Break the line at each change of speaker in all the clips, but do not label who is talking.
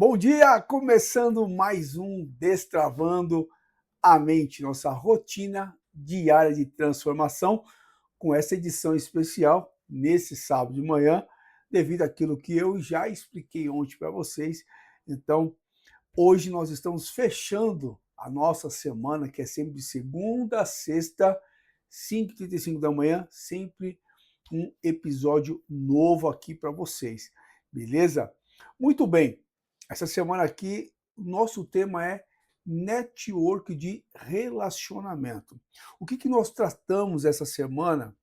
Bom dia, começando mais um Destravando a Mente, nossa rotina diária de transformação, com essa edição especial nesse sábado de manhã, devido àquilo que eu já expliquei ontem para vocês. Então, hoje nós estamos fechando a nossa semana, que é sempre de segunda a sexta, 5h35 da manhã, sempre um episódio novo aqui para vocês, beleza? Muito bem, essa semana aqui, nosso tema é network de relacionamento. O que nós tratamos essa semana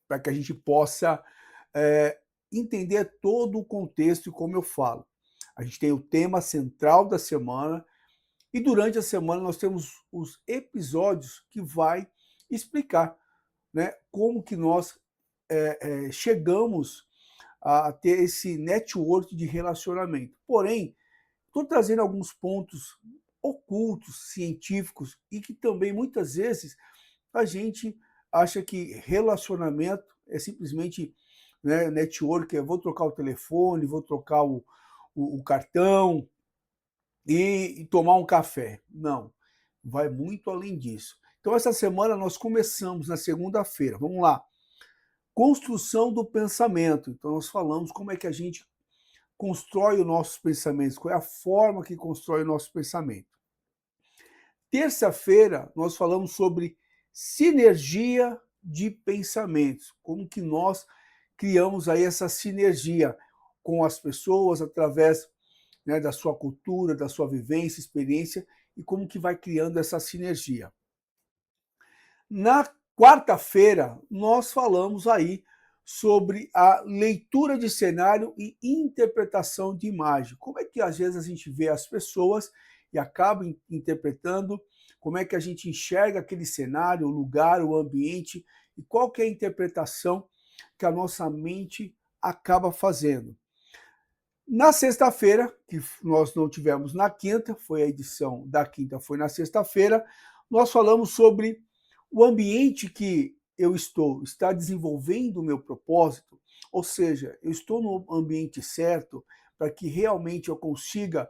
para que a gente possa entender todo o contexto e como eu falo. A gente tem o tema central da semana e durante a semana nós temos os episódios que vai explicar, né, como que nós chegamos a ter esse network de relacionamento. Porém, estou trazendo alguns pontos ocultos, científicos, e que também muitas vezes a gente acha que relacionamento é simplesmente, né, network, vou trocar o telefone, vou trocar o cartão e tomar um café. Não, vai muito além disso. Então, essa semana nós começamos na segunda-feira. Vamos lá. Construção do pensamento. Então, nós falamos como é que a gente constrói os nossos pensamentos, qual é a forma que constrói o nosso pensamento. Terça-feira, nós falamos sobre sinergia de pensamentos, como que nós criamos aí essa sinergia com as pessoas através, né, da sua cultura, da sua vivência, experiência, e como que vai criando essa sinergia. Na quarta-feira, nós falamos aí sobre a leitura de cenário e interpretação de imagem. Como é que às vezes a gente vê as pessoas e acaba interpretando, como é que a gente enxerga aquele cenário, o lugar, o ambiente, e qual que é a interpretação que a nossa mente acaba fazendo. Na sexta-feira, que nós não tivemos na quinta, foi a edição da quinta, foi na sexta-feira, nós falamos sobre o ambiente que eu estou, está desenvolvendo o meu propósito, ou seja, eu estou no ambiente certo para que realmente eu consiga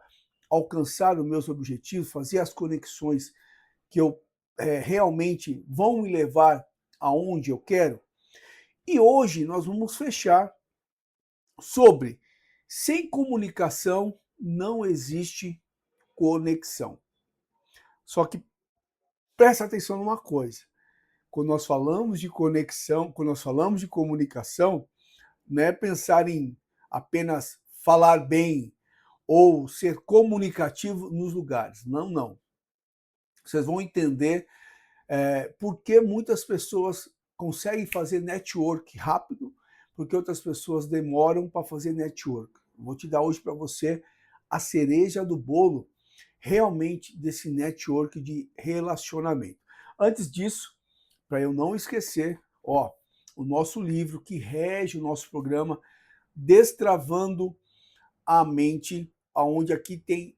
alcançar os meus objetivos, fazer as conexões que eu realmente vão me levar aonde eu quero. E hoje nós vamos fechar sobre sem comunicação não existe conexão. Só que presta atenção numa coisa. Quando nós falamos de conexão, quando nós falamos de comunicação, não é pensar em apenas falar bem ou ser comunicativo nos lugares. Não, não. Vocês vão entender por que muitas pessoas conseguem fazer network rápido, porque outras pessoas demoram para fazer network. Vou te dar hoje para você a cereja do bolo realmente desse network de relacionamento. Antes disso, para eu não esquecer, ó, o nosso livro que rege o nosso programa Destravando a Mente, onde aqui tem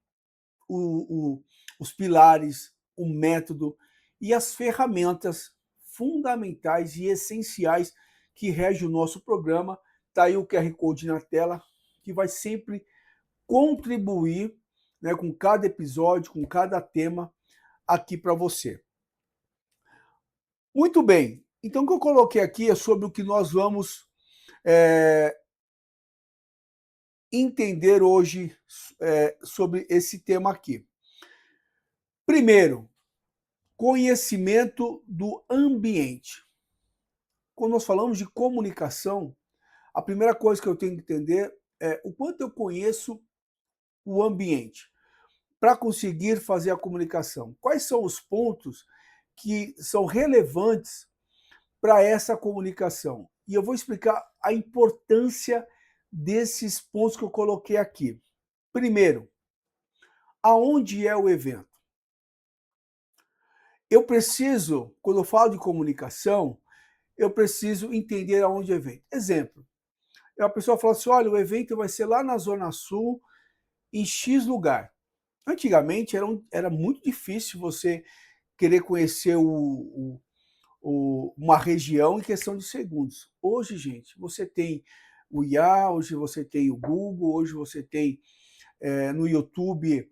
os pilares, o método e as ferramentas fundamentais e essenciais que regem o nosso programa. Está aí o QR Code na tela, que vai sempre contribuir, né, com cada episódio, com cada tema aqui para você. Muito bem, então o que eu coloquei aqui é sobre o que nós vamos entender hoje sobre esse tema aqui. Primeiro, conhecimento do ambiente. Quando nós falamos de comunicação, a primeira coisa que eu tenho que entender é o quanto eu conheço o ambiente para conseguir fazer a comunicação. Quais são os pontos que são relevantes para essa comunicação? E eu vou explicar a importância desses pontos que eu coloquei aqui. Primeiro, aonde é o evento? Eu preciso, quando eu falo de comunicação, eu preciso entender aonde é o evento. Exemplo, a pessoa fala assim, olha, o evento vai ser lá na Zona Sul, em X lugar. Antigamente era muito difícil você querer conhecer uma região em questão de segundos. Hoje, gente, você tem o IA, hoje você tem o Google, hoje você tem no YouTube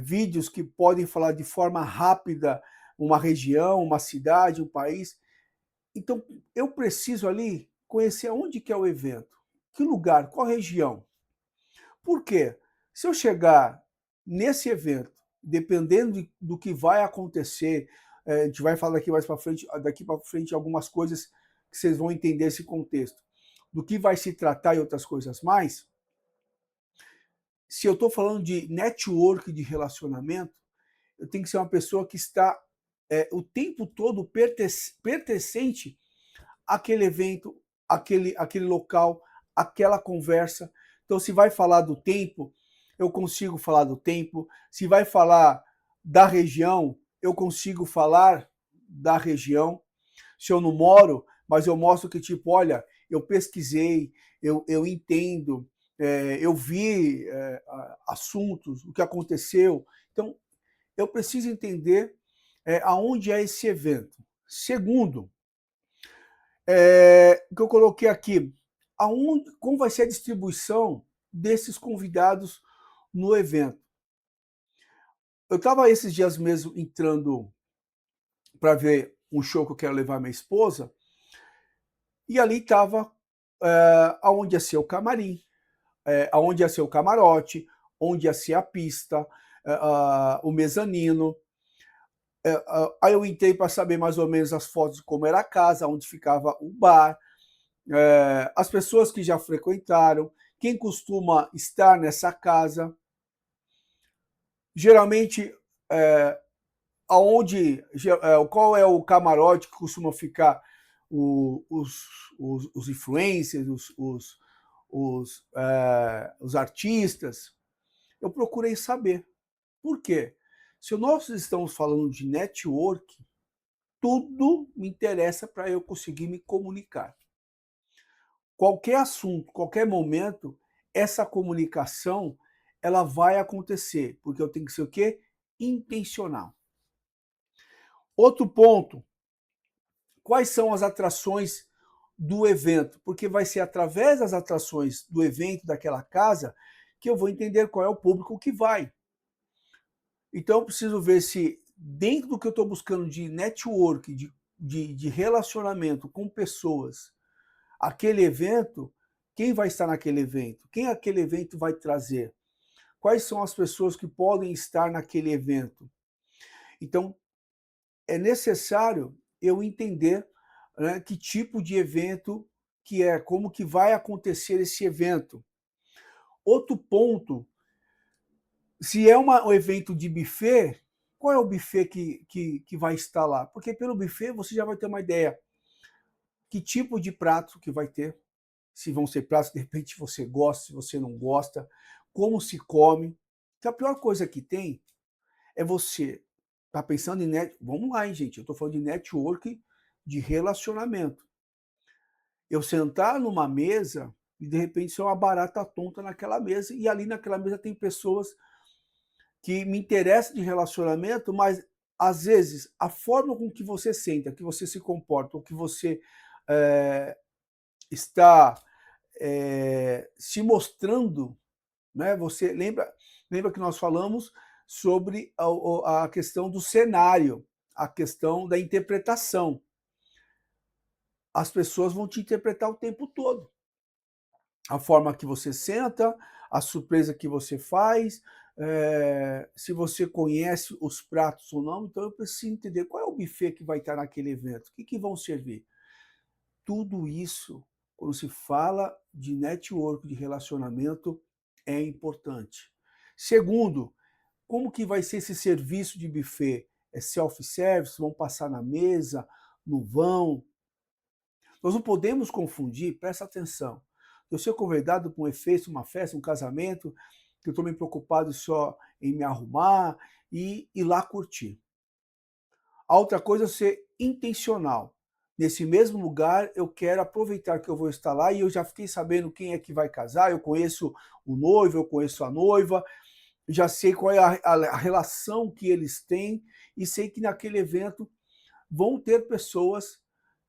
vídeos que podem falar de forma rápida uma região, uma cidade, um país. Então, eu preciso ali conhecer onde que é o evento, que lugar, qual região. Por quê? Se eu chegar nesse evento, dependendo do que vai acontecer, a gente vai falar daqui para frente algumas coisas que vocês vão entender esse contexto, do que vai se tratar e outras coisas mais. Se eu estou falando de network, de relacionamento, eu tenho que ser uma pessoa que está o tempo todo pertencente àquele evento, aquele local, aquela conversa. Então, se vai falar do tempo, eu consigo falar do tempo. Se vai falar da região, eu consigo falar da região. Se eu não moro, mas eu mostro que, tipo, olha, eu pesquisei, eu entendo, eu vi assuntos, o que aconteceu. Então, eu preciso entender aonde é esse evento. Segundo, que eu coloquei aqui, como vai ser a distribuição desses convidados no evento. Eu estava esses dias mesmo entrando para ver um show que eu quero levar minha esposa, e ali estava aonde ia ser o camarim, aonde ia ser o camarote, onde ia ser a pista, o mezanino. Aí eu entrei para saber mais ou menos as fotos de como era a casa, onde ficava o bar, as pessoas que já frequentaram, quem costuma estar nessa casa. Geralmente, qual é o camarote que costuma ficar os influencers, os artistas. Eu procurei saber. Por quê? Se nós estamos falando de network, tudo me interessa para eu conseguir me comunicar. Qualquer assunto, qualquer momento, essa comunicação ela vai acontecer, porque eu tenho que ser o quê? Intencional. Outro ponto, quais são as atrações do evento? Porque vai ser através das atrações do evento, daquela casa, que eu vou entender qual é o público que vai. Então eu preciso ver se dentro do que eu estou buscando de network, de relacionamento com pessoas, aquele evento, quem vai estar naquele evento? Quem aquele evento vai trazer? Quais são as pessoas que podem estar naquele evento? Então, é necessário eu entender, né, que tipo de evento que é, como que vai acontecer esse evento. Outro ponto, se é um evento de buffet, qual é o buffet que vai estar lá? Porque pelo buffet você já vai ter uma ideia que tipo de prato que vai ter, se vão ser pratos de repente você gosta, se você não gosta, como se come. Então, a pior coisa que tem é você tá pensando em vamos lá, hein, gente, eu estou falando de network, de relacionamento. Eu sentar numa mesa e de repente ser uma barata tonta naquela mesa, e ali naquela mesa tem pessoas que me interessam de relacionamento, mas às vezes a forma com que você senta, que você se comporta, ou que você está se mostrando, né? Você lembra que nós falamos sobre a questão do cenário, a questão da interpretação. As pessoas vão te interpretar o tempo todo. A forma que você senta, a surpresa que você faz, se você conhece os pratos ou não. Então eu preciso entender qual é o buffet que vai estar naquele evento, o que vão servir. Tudo isso, quando se fala de network, de relacionamento, é importante. Segundo, como que vai ser esse serviço de buffet? É self-service? Vão passar na mesa? Não vão? Nós não podemos confundir, presta atenção. Eu ser convidado para um efeito, uma festa, um casamento, que eu estou me preocupado só em me arrumar e ir lá curtir. A outra coisa é ser intencional. Nesse mesmo lugar, eu quero aproveitar que eu vou estar lá e eu já fiquei sabendo quem é que vai casar, eu conheço o noivo, eu conheço a noiva, já sei qual é a relação que eles têm e sei que naquele evento vão ter pessoas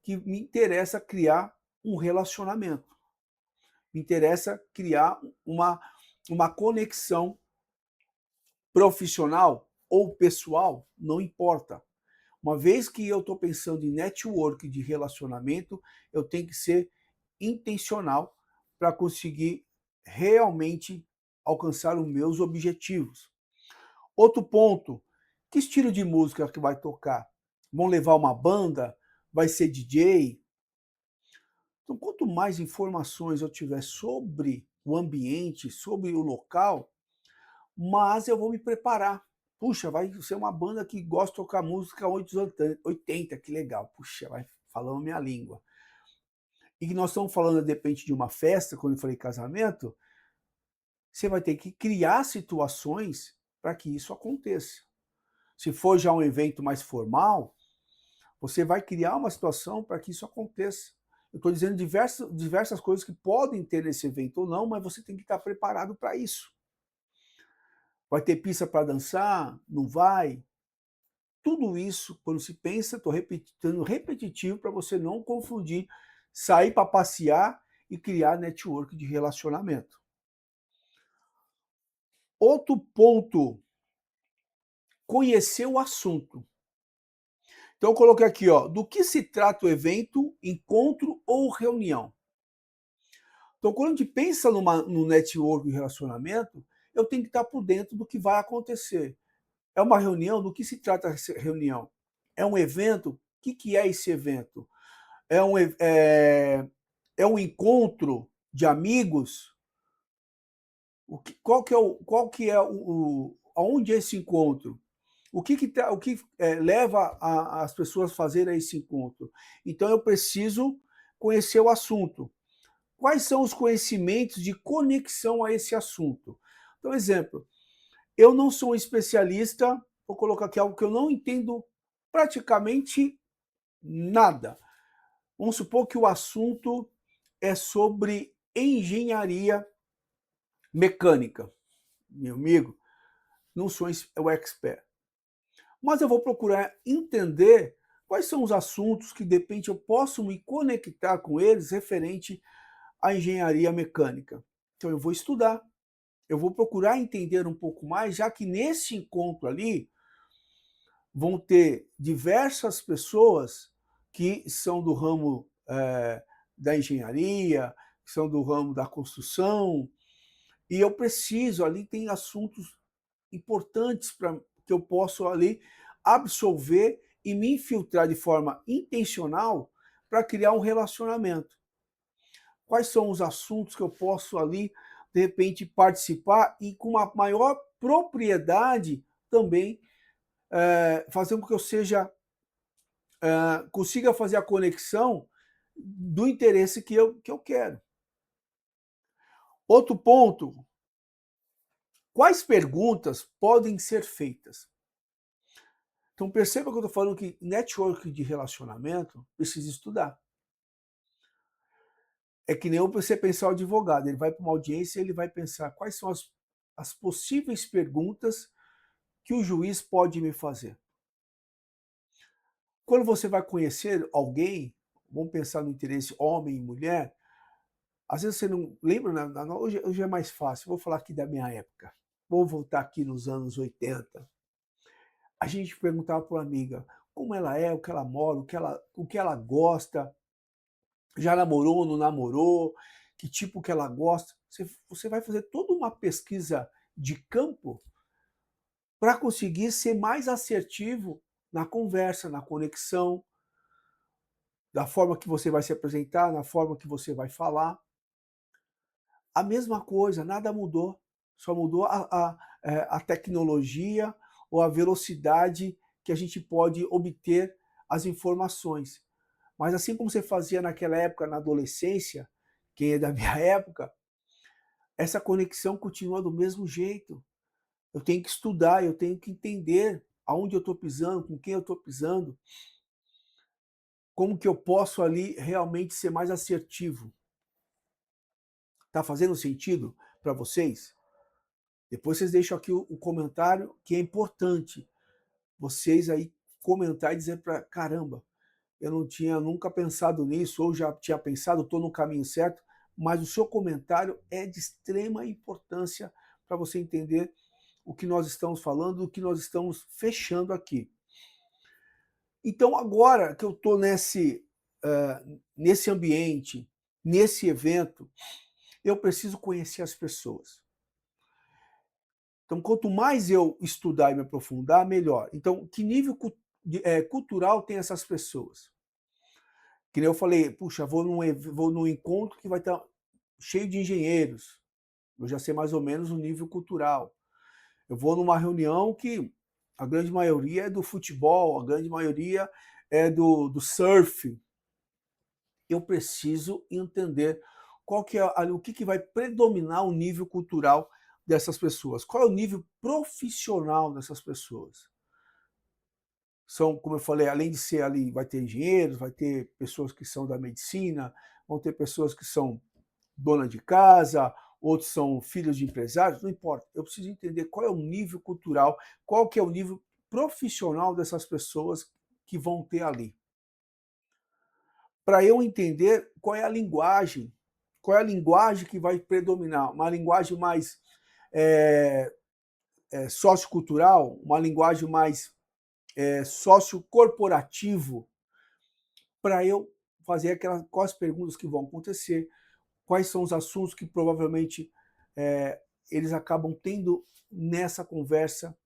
que me interessa criar um relacionamento. Me interessa criar uma conexão profissional ou pessoal, não importa. Uma vez que eu estou pensando em network de relacionamento, eu tenho que ser intencional para conseguir realmente alcançar os meus objetivos. Outro ponto, que estilo de música que vai tocar? Vão levar uma banda? Vai ser DJ? Então, quanto mais informações eu tiver sobre o ambiente, sobre o local, mas eu vou me preparar. Puxa, vai ser uma banda que gosta de tocar música 80, que legal. Puxa, vai falando a minha língua. E que nós estamos falando, de repente, de uma festa, quando eu falei casamento, você vai ter que criar situações para que isso aconteça. Se for já um evento mais formal, você vai criar uma situação para que isso aconteça. Eu estou dizendo diversas coisas que podem ter nesse evento ou não, mas você tem que estar preparado para isso. Vai ter pista para dançar? Não vai? Tudo isso, quando se pensa, estou repetindo repetitivo para você não confundir sair para passear e criar network de relacionamento. Outro ponto, conhecer o assunto. Então eu coloquei aqui, ó, do que se trata o evento, encontro ou reunião. Então quando a gente pensa no network de relacionamento, eu tenho que estar por dentro do que vai acontecer. É uma reunião, do que se trata essa reunião? É um evento? O que é esse evento? É um encontro de amigos? Aonde é esse encontro? O que leva as pessoas a fazerem esse encontro? Então eu preciso conhecer o assunto. Quais são os conhecimentos de conexão a esse assunto? Então, exemplo, eu não sou um especialista, vou colocar aqui algo que eu não entendo praticamente nada. Vamos supor que o assunto é sobre engenharia mecânica. Meu amigo, não sou o expert. Mas eu vou procurar entender quais são os assuntos que, de repente, eu posso me conectar com eles referente à engenharia mecânica. Então eu vou estudar, eu vou procurar entender um pouco mais, já que nesse encontro ali vão ter diversas pessoas que são do ramo da engenharia, que são do ramo da construção, e eu preciso, ali tem assuntos importantes para que eu possa ali absorver e me infiltrar de forma intencional para criar um relacionamento. Quais são os assuntos que eu posso ali, de repente, participar e com uma maior propriedade também fazer com que eu consiga fazer a conexão do interesse que eu quero. Outro ponto, quais perguntas podem ser feitas? Então perceba que eu estou falando que network de relacionamento precisa estudar. É que nem você pensar o advogado, ele vai para uma audiência e ele vai pensar quais são as possíveis perguntas que o juiz pode me fazer. Quando você vai conhecer alguém, vamos pensar no interesse homem e mulher, às vezes você não lembra, hoje é mais fácil, vou falar aqui da minha época, vou voltar aqui nos anos 80. A gente perguntava para uma amiga como ela é, o que ela mora, o que ela gosta, já namorou, não namorou, que tipo que ela gosta. Você vai fazer toda uma pesquisa de campo para conseguir ser mais assertivo na conversa, na conexão, da forma que você vai se apresentar, na forma que você vai falar. A mesma coisa, nada mudou, só mudou a tecnologia ou a velocidade que a gente pode obter as informações. Mas assim como você fazia naquela época, na adolescência, quem é da minha época, essa conexão continua do mesmo jeito. Eu tenho que estudar, eu tenho que entender aonde eu estou pisando, com quem eu estou pisando, como que eu posso ali realmente ser mais assertivo. Está fazendo sentido para vocês? Depois vocês deixam aqui o comentário, que é importante. Vocês aí comentar e dizer para caramba, eu não tinha nunca pensado nisso, ou já tinha pensado, estou no caminho certo, mas o seu comentário é de extrema importância para você entender o que nós estamos falando, o que nós estamos fechando aqui. Então, agora que eu estou nesse ambiente, nesse evento, eu preciso conhecer as pessoas. Então, quanto mais eu estudar e me aprofundar, melhor. Então, que nível cultural tem essas pessoas? Que nem eu falei, puxa, vou num encontro que vai estar cheio de engenheiros. Eu já sei mais ou menos o nível cultural. Eu vou numa reunião que a grande maioria é do futebol, a grande maioria é do surf. Eu preciso entender o que vai predominar o nível cultural dessas pessoas. Qual é o nível profissional dessas pessoas? São, como eu falei, além de ser ali, vai ter engenheiros, vai ter pessoas que são da medicina, vão ter pessoas que são dona de casa, outros são filhos de empresários, não importa. Eu preciso entender qual é o nível cultural, qual que é o nível profissional dessas pessoas que vão ter ali. Para eu entender qual é a linguagem que vai predominar, uma linguagem mais sociocultural, uma linguagem mais sociocorporativo, para eu fazer quais perguntas que vão acontecer, quais são os assuntos que provavelmente eles acabam tendo nessa conversa.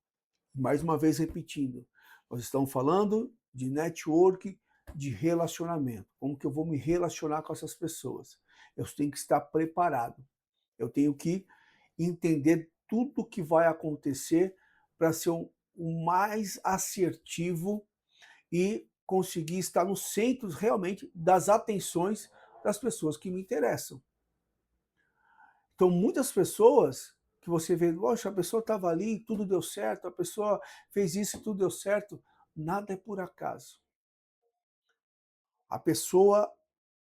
Mais uma vez repetindo, nós estamos falando de network, de relacionamento. Como que eu vou me relacionar com essas pessoas? Eu tenho que estar preparado. Eu tenho que entender tudo o que vai acontecer para ser o mais assertivo e conseguir estar no centro realmente das atenções das pessoas que me interessam. Então, muitas pessoas que você vê, poxa, a pessoa estava ali, tudo deu certo, a pessoa fez isso e tudo deu certo. Nada é por acaso. A pessoa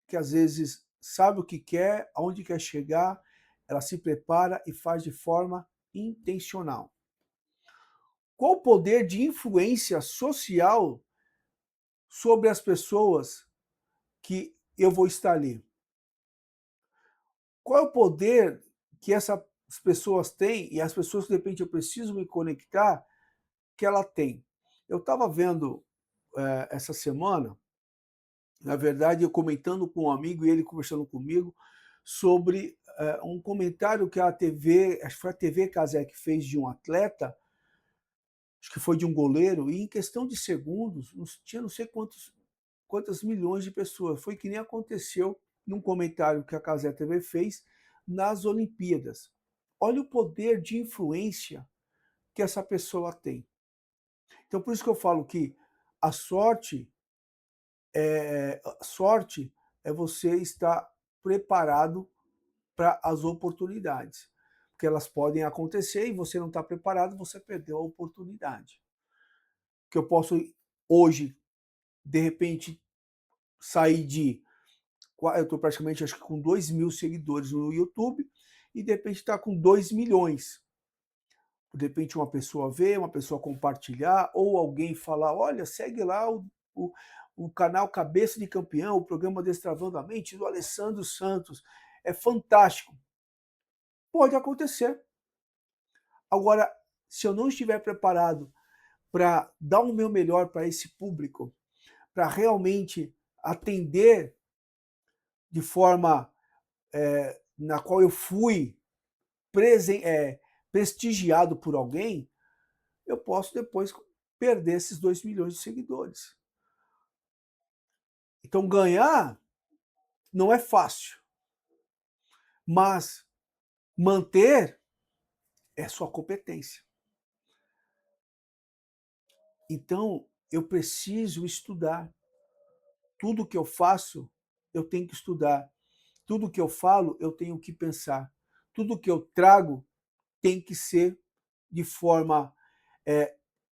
que às vezes sabe o que quer, aonde quer chegar, ela se prepara e faz de forma intencional. Qual o poder de influência social sobre as pessoas que eu vou estar ali? Qual é o poder que essas pessoas têm e as pessoas que de repente eu preciso me conectar, que ela tem? Eu estava vendo essa semana, na verdade, eu comentando com um amigo e ele conversando comigo sobre um comentário que a TV, acho que foi a TV Casé que fez de um atleta, acho que foi de um goleiro, e em questão de segundos, tinha não sei quantas milhões de pessoas. Foi que nem aconteceu num comentário que a Casé TV fez nas Olimpíadas. Olha o poder de influência que essa pessoa tem. Então, por isso que eu falo que a sorte é você estar preparado para as oportunidades. Porque elas podem acontecer e você não está preparado, você perdeu a oportunidade. Que eu posso hoje, de repente, sair eu estou praticamente, acho que com 2.000 seguidores no YouTube, e de repente está com 2 milhões. De repente uma pessoa vê, uma pessoa compartilhar, ou alguém falar, olha, segue lá o, o canal Cabeça de Campeão, o programa Destravando a Mente, do Alessandro Santos. É fantástico. Pode acontecer. Agora, se eu não estiver preparado para dar o meu melhor para esse público, para realmente atender de forma na qual eu fui prestigiado por alguém, eu posso depois perder esses 2 milhões de seguidores. Então, ganhar não é fácil, mas manter é sua competência. Então, eu preciso estudar. Tudo que eu faço, eu tenho que estudar. Tudo que eu falo, eu tenho que pensar. Tudo que eu trago tem que ser de forma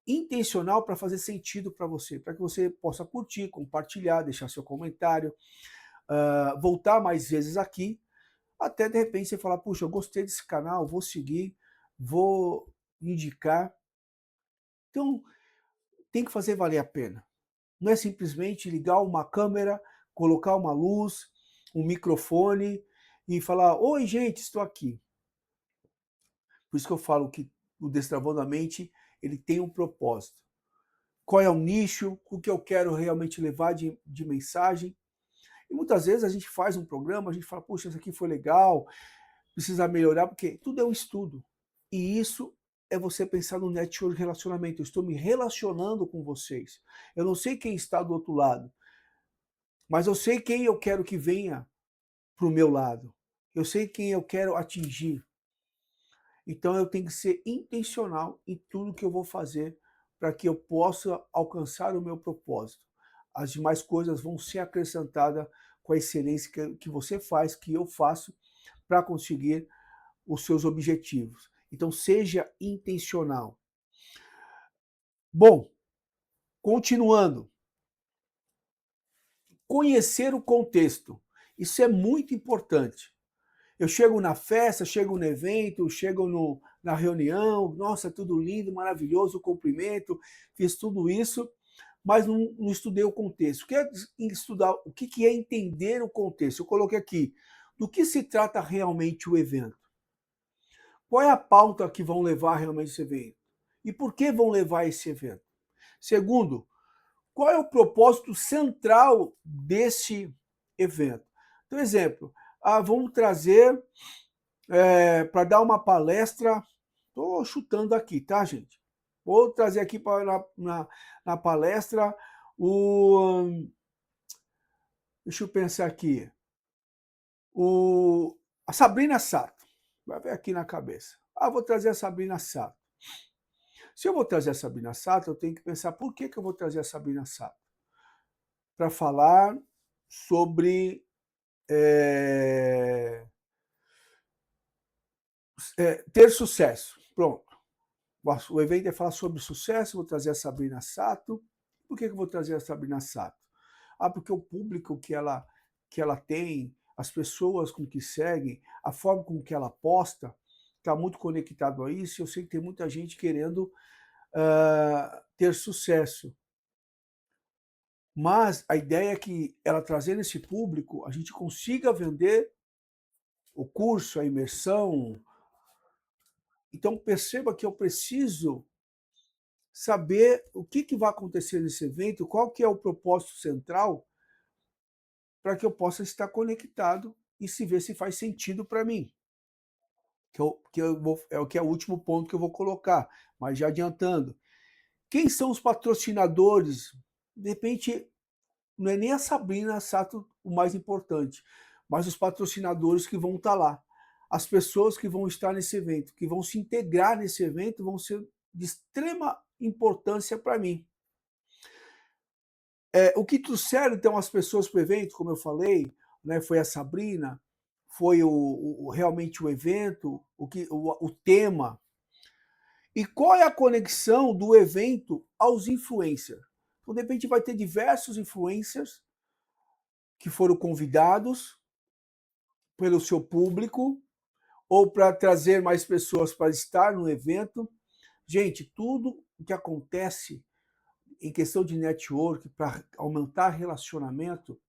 intencional para fazer sentido para você, para que você possa curtir, compartilhar, deixar seu comentário, voltar mais vezes aqui, até de repente você falar, puxa, eu gostei desse canal, vou seguir, vou indicar. Então, tem que fazer valer a pena. Não é simplesmente ligar uma câmera, colocar uma luz, um microfone e falar, oi gente, estou aqui. Por isso que eu falo que o Destravando a Mente, ele tem um propósito. Qual é o nicho, o que eu quero realmente levar de mensagem. E muitas vezes a gente faz um programa, a gente fala, puxa, isso aqui foi legal, precisa melhorar, porque tudo é um estudo. E isso é você pensar no network relacionamento. Eu estou me relacionando com vocês. Eu não sei quem está do outro lado, mas eu sei quem eu quero que venha para o meu lado. Eu sei quem eu quero atingir. Então eu tenho que ser intencional em tudo que eu vou fazer para que eu possa alcançar o meu propósito. As demais coisas vão ser acrescentadas com a excelência que você faz, que eu faço, para conseguir os seus objetivos. Então seja intencional. Bom, continuando. Conhecer o contexto. Isso é muito importante. Eu chego na festa, chego no evento, chego na reunião, nossa, tudo lindo, maravilhoso, cumprimento, fiz tudo isso, mas não estudei o contexto. O que é estudar? O que é entender o contexto? Eu coloquei aqui, do que se trata realmente o evento? Qual é a pauta que vão levar realmente esse evento? E por que vão levar esse evento? Segundo, qual é o propósito central desse evento? Então, exemplo, vamos trazer para dar uma palestra, estou chutando aqui, tá, gente? Vou trazer aqui na palestra deixa eu pensar aqui, a Sabrina Sato, vai ver aqui na cabeça. Vou trazer a Sabrina Sato. Se eu vou trazer a Sabrina Sato, eu tenho que pensar por que eu vou trazer a Sabrina Sato. Para falar sobre ter sucesso. Pronto. O evento é falar sobre sucesso, vou trazer a Sabrina Sato. Por que eu vou trazer a Sabrina Sato? Porque o público que ela tem, as pessoas com que seguem, a forma com que ela posta, está muito conectado a isso. Eu sei que tem muita gente querendo ter sucesso. Mas a ideia é que ela trazendo esse público, a gente consiga vender o curso, a imersão. Então perceba que eu preciso saber o que vai acontecer nesse evento, qual que é o propósito central, para que eu possa estar conectado e se ver se faz sentido para mim. Que é o último ponto que eu vou colocar, mas já adiantando. Quem são os patrocinadores? De repente, não é nem a Sabrina Sato o mais importante, mas os patrocinadores que vão estar lá. As pessoas que vão estar nesse evento, que vão se integrar nesse evento, vão ser de extrema importância para mim. O que trouxeram, então, as pessoas para o evento, como eu falei, né, foi a Sabrina, foi realmente o evento, o tema. E qual é a conexão do evento aos influencers? Então, de repente, vai ter diversos influencers que foram convidados pelo seu público ou para trazer mais pessoas para estar no evento. Gente, tudo o que acontece em questão de network para aumentar relacionamento,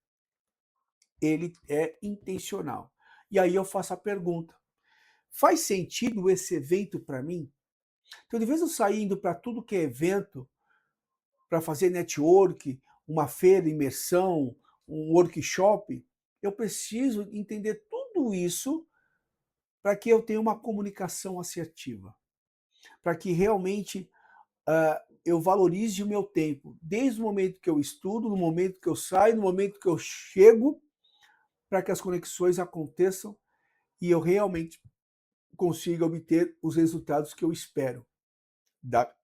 ele é intencional. E aí eu faço a pergunta: faz sentido esse evento para mim? Então, de vez eu sair indo para tudo que é evento, para fazer network, uma feira, imersão, um workshop, eu preciso entender tudo isso para que eu tenha uma comunicação assertiva, para que realmente eu valorize o meu tempo, desde o momento que eu estudo, no momento que eu saio, no momento que eu chego, para que as conexões aconteçam e eu realmente consiga obter os resultados que eu espero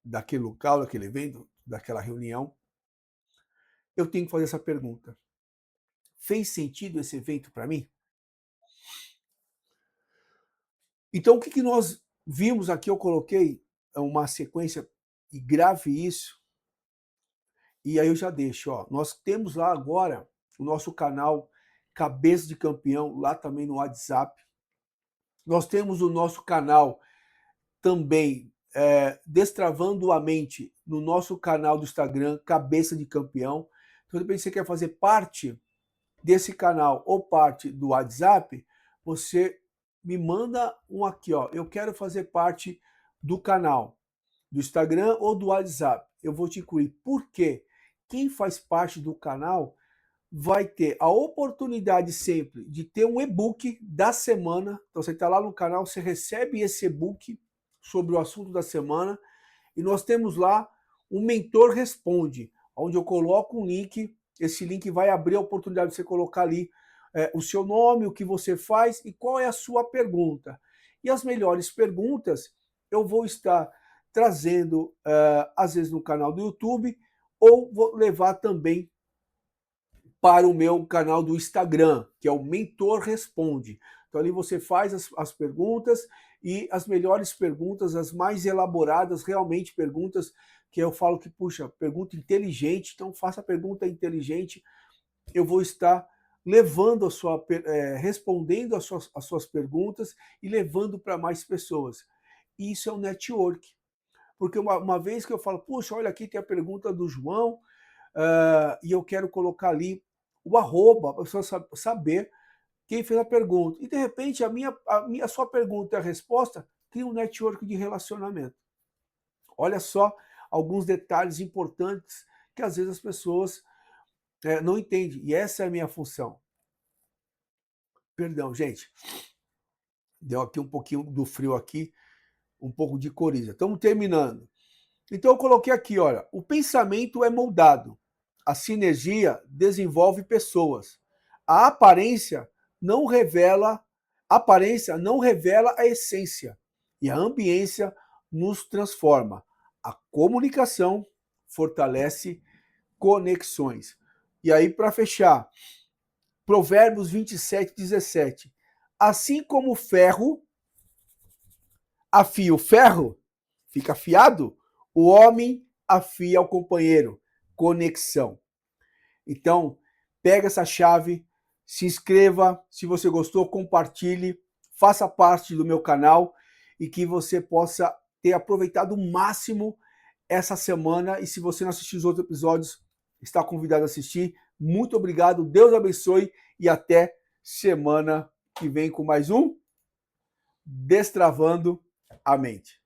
daquele local, daquele evento, daquela reunião. Eu tenho que fazer essa pergunta: fez sentido esse evento para mim? Então, o que nós vimos aqui, eu coloquei uma sequência e grave isso, e aí eu já deixo. Nós temos lá agora o nosso canal Cabeça de Campeão, lá também no WhatsApp. Nós temos o nosso canal também Destravando a Mente, no nosso canal do Instagram, Cabeça de Campeão. Então, de repente, você quer fazer parte desse canal ou parte do WhatsApp, você me manda um aqui, eu quero fazer parte do canal, do Instagram ou do WhatsApp, eu vou te incluir. Por quê? Quem faz parte do canal vai ter a oportunidade sempre de ter um e-book da semana. Então você está lá no canal, você recebe esse e-book sobre o assunto da semana e nós temos lá um Mentor Responde, onde eu coloco um link, esse link vai abrir a oportunidade de você colocar ali o seu nome, o que você faz e qual é a sua pergunta. E as melhores perguntas eu vou estar trazendo, às vezes no canal do YouTube, ou vou levar também para o meu canal do Instagram, que é o Mentor Responde. Então ali você faz as perguntas e as melhores perguntas, as mais elaboradas, realmente perguntas que eu falo que, puxa, pergunta inteligente, então faça a pergunta inteligente, eu vou estar levando respondendo as suas perguntas e levando para mais pessoas. E isso é um network. Porque uma vez que eu falo, puxa, olha aqui tem a pergunta do João, e eu quero colocar ali o arroba, para a pessoa saber quem fez a pergunta. E de repente a sua pergunta e a resposta cria um network de relacionamento. Olha só alguns detalhes importantes que às vezes as pessoas não entendem. E essa é a minha função. Perdão, gente. Deu aqui um pouquinho do frio aqui, um pouco de coriza. Estamos terminando. Então eu coloquei aqui, olha, o pensamento é moldado, a sinergia desenvolve pessoas. A aparência não revela a essência e a ambiência nos transforma. A comunicação fortalece conexões. E aí, para fechar, Provérbios 27:17. Assim como o ferro afia o ferro, fica afiado, o homem afia o companheiro. Conexão. Então, pega essa chave, se inscreva, se você gostou, compartilhe, faça parte do meu canal e que você possa ter aproveitado o máximo essa semana. E se você não assistiu os outros episódios, está convidado a assistir. Muito obrigado, Deus abençoe e até semana que vem com mais um Destravando a Mente.